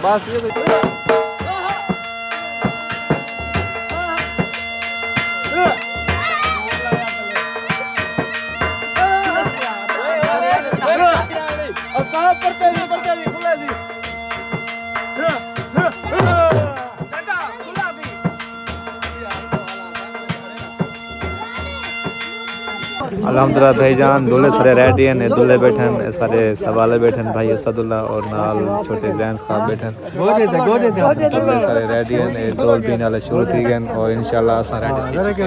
बस ये अल्हम्दुलिल्लाह भाईजान दूल्हे सारे रेडी हैं दूल्हे बैठन सारे सवाले बैठन भाई असदुल्ला और नाल छोटे जैंस साहब बैठन सारे रेडी हैं दो दिन वाले शुरू थी गए और इंशाल्लाह असा रेडी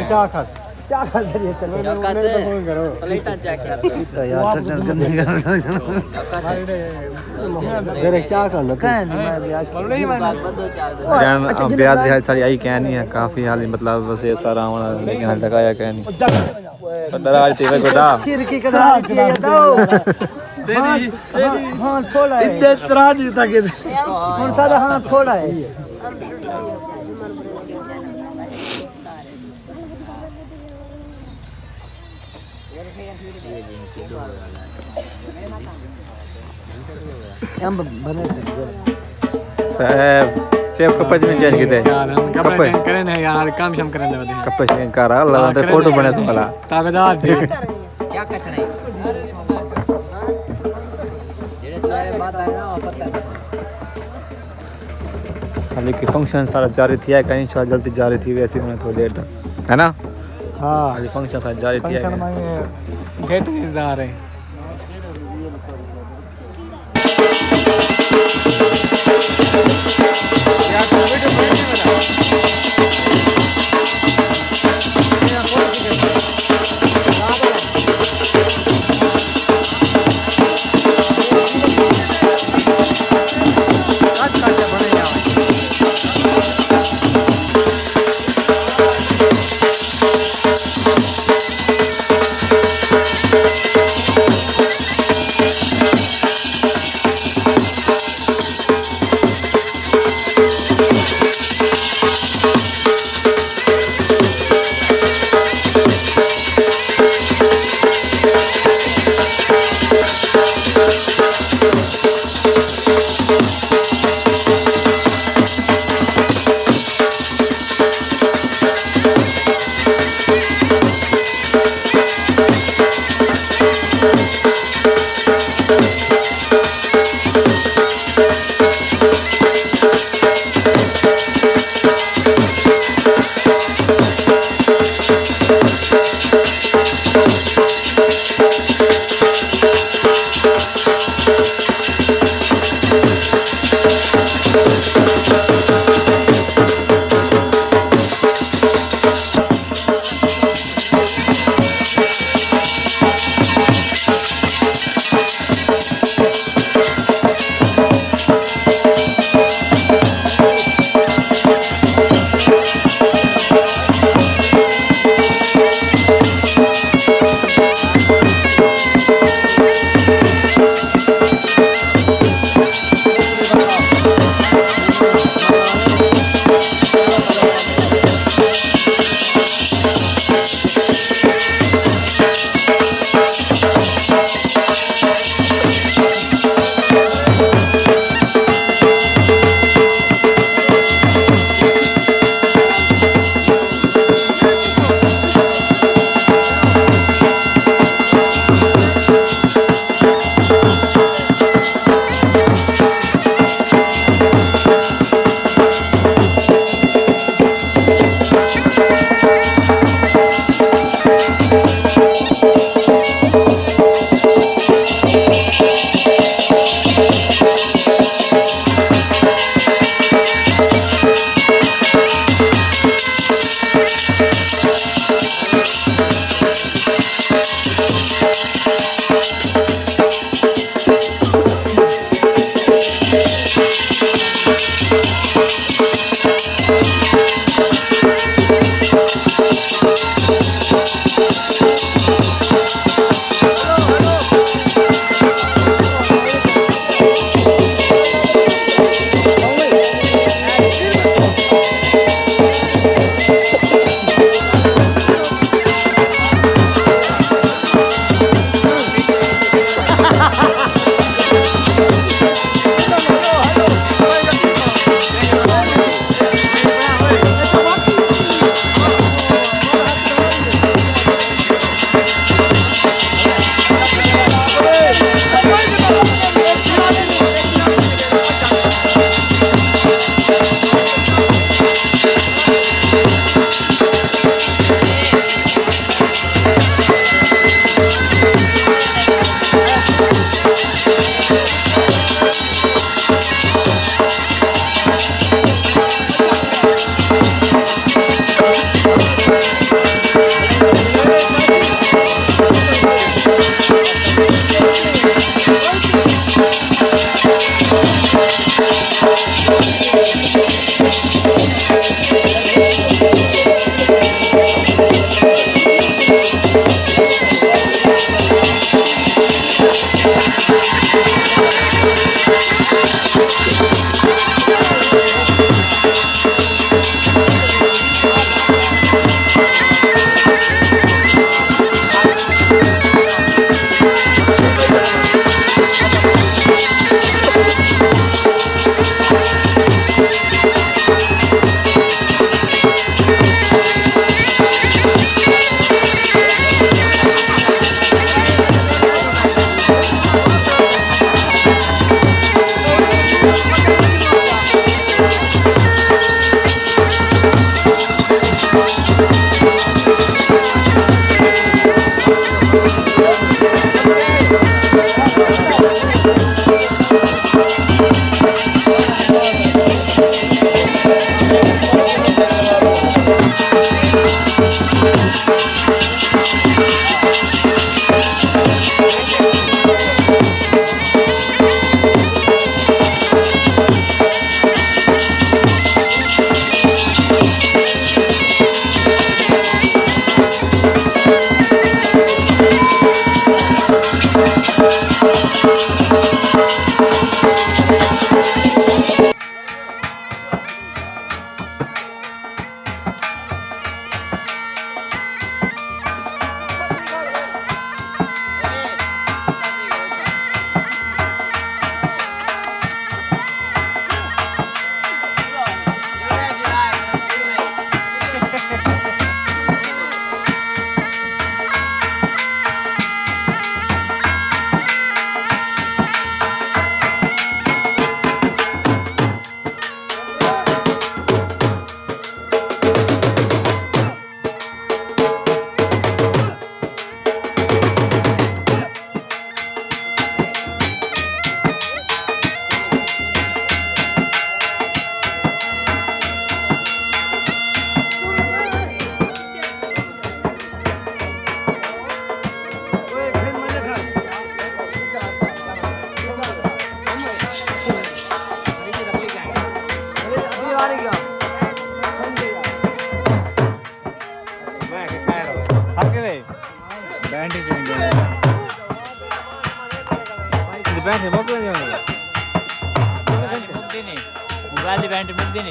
सारी आई कह नहीं है काफी हाल मतलब बस ये सारा लेकिन हाल तक आया कह नहीं डराज थी गोदा शेर की कढ़ा दी है दो तेरी हां थोड़ा है इतने तरह नहीं था के कौन सा हां थोड़ा है हम बने साहब चेप कपच में चेंज किते कपच करें ना यार काम शाम करें दे कपच चेंज कर अल्लाह ते फोटो बने वाला ताबेदार जी क्या कचना है जेड़े तुम्हारे बात आ रहे ना पता खाली की फंक्शन सारा जारी थी है कहीं शायद जल्दी जारी थी वैसे में थोड़ी देर तक है ना हां आज फंक्शन सारा जारी थी है फंक्शन में डेट इंतजार है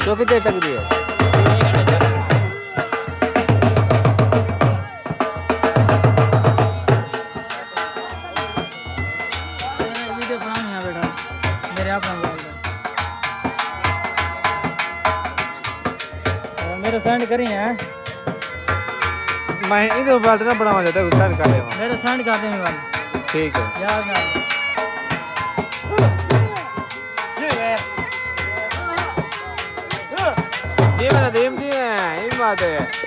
तो कितने तक दी है? वीडियो बनाने यहाँ बैठा मेरे आप मेरे सेंड करी हैं मैं इधर बात ना बड़ा मजा था गुस्सा कर ले मेरे सेंड कर देंगे वाले ठीक है याद ना जी मेरा देम जी है इस बात है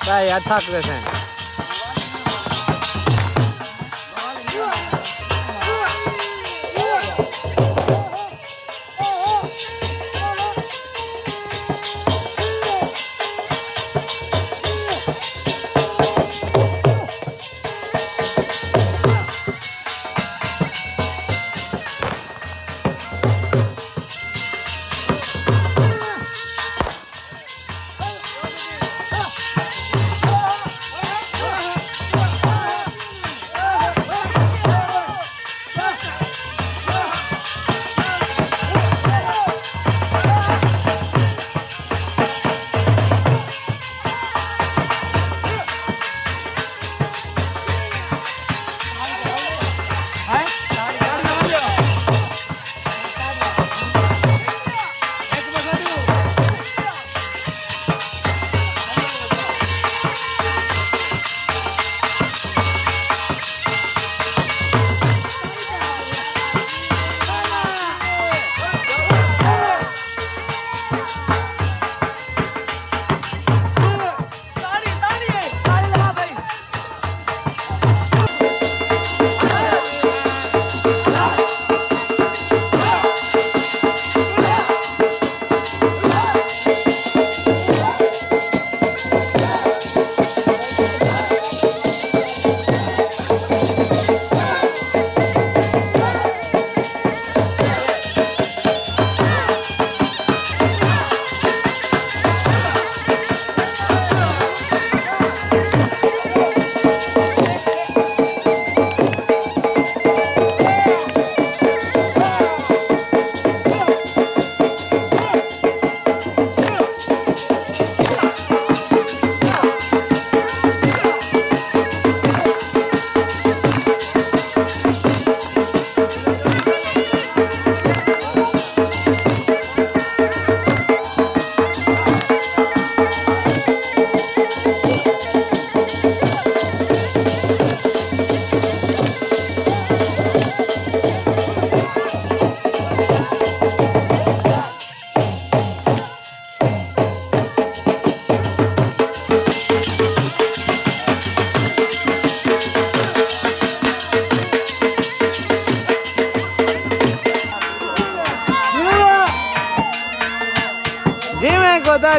भाई अच्छा करते हैं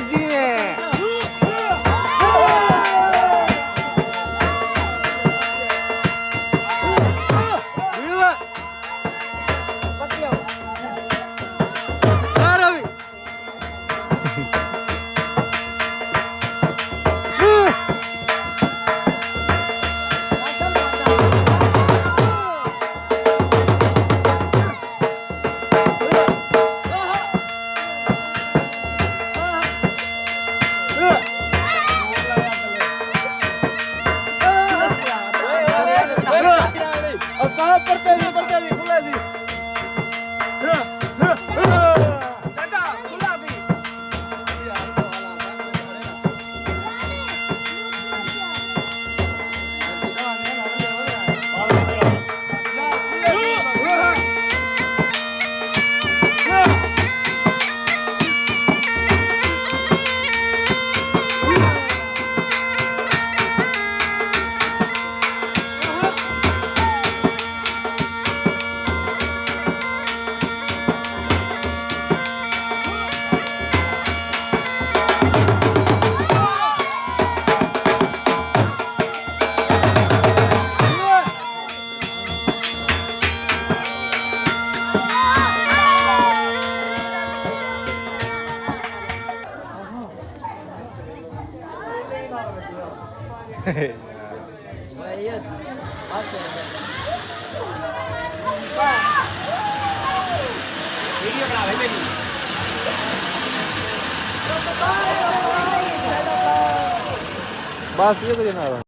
जी में बस ये